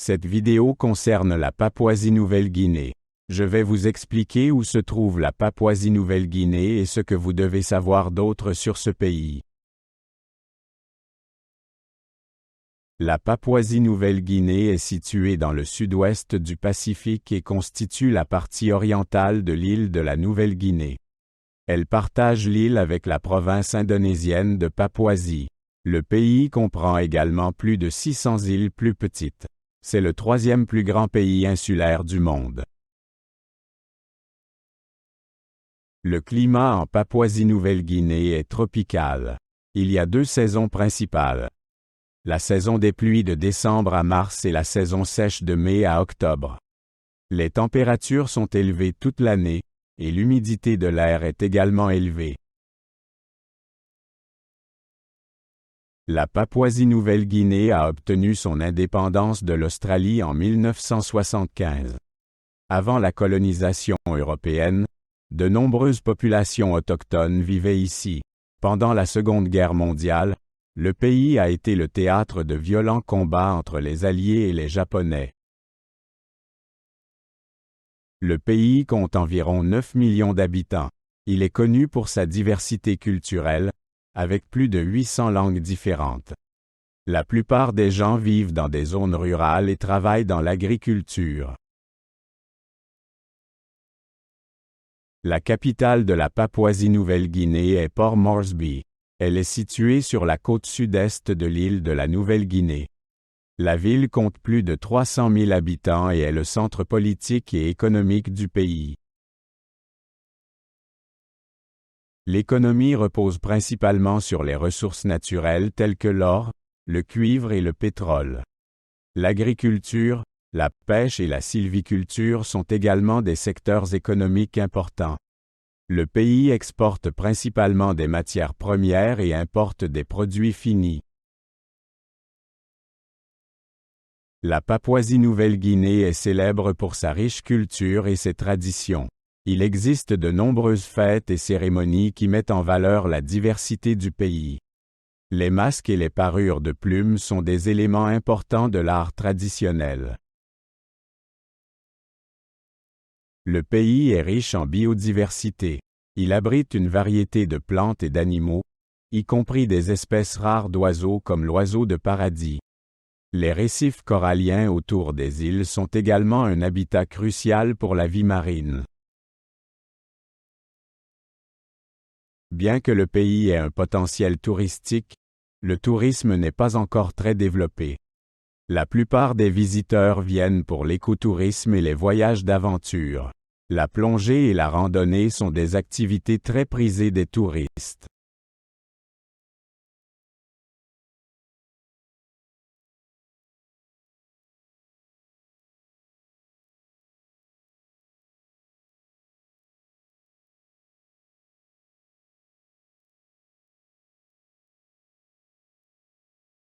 Cette vidéo concerne la Papouasie-Nouvelle-Guinée. Je vais vous expliquer où se trouve la Papouasie-Nouvelle-Guinée et ce que vous devez savoir d'autre sur ce pays. La Papouasie-Nouvelle-Guinée est située dans le sud-ouest du Pacifique et constitue la partie orientale de l'île de la Nouvelle-Guinée. Elle partage l'île avec la province indonésienne de Papouasie. Le pays comprend également plus de 600 îles plus petites. C'est le troisième plus grand pays insulaire du monde. Le climat en Papouasie-Nouvelle-Guinée est tropical. Il y a deux saisons principales. La saison des pluies de décembre à mars et la saison sèche de mai à octobre. Les températures sont élevées toute l'année, et l'humidité de l'air est également élevée. La Papouasie-Nouvelle-Guinée a obtenu son indépendance de l'Australie en 1975. Avant la colonisation européenne, de nombreuses populations autochtones vivaient ici. Pendant la Seconde Guerre mondiale, le pays a été le théâtre de violents combats entre les Alliés et les Japonais. Le pays compte environ 9 millions d'habitants. Il est connu pour sa diversité culturelle, avec plus de 800 langues différentes. La plupart des gens vivent dans des zones rurales et travaillent dans l'agriculture. La capitale de la Papouasie-Nouvelle-Guinée est Port Moresby. Elle est située sur la côte sud-est de l'île de la Nouvelle-Guinée. La ville compte plus de 300 000 habitants et est le centre politique et économique du pays. L'économie repose principalement sur les ressources naturelles telles que l'or, le cuivre et le pétrole. L'agriculture, la pêche et la sylviculture sont également des secteurs économiques importants. Le pays exporte principalement des matières premières et importe des produits finis. La Papouasie-Nouvelle-Guinée est célèbre pour sa riche culture et ses traditions. Il existe de nombreuses fêtes et cérémonies qui mettent en valeur la diversité du pays. Les masques et les parures de plumes sont des éléments importants de l'art traditionnel. Le pays est riche en biodiversité. Il abrite une variété de plantes et d'animaux, y compris des espèces rares d'oiseaux comme l'oiseau de paradis. Les récifs coralliens autour des îles sont également un habitat crucial pour la vie marine. Bien que le pays ait un potentiel touristique, le tourisme n'est pas encore très développé. La plupart des visiteurs viennent pour l'écotourisme et les voyages d'aventure. La plongée et la randonnée sont des activités très prisées des touristes.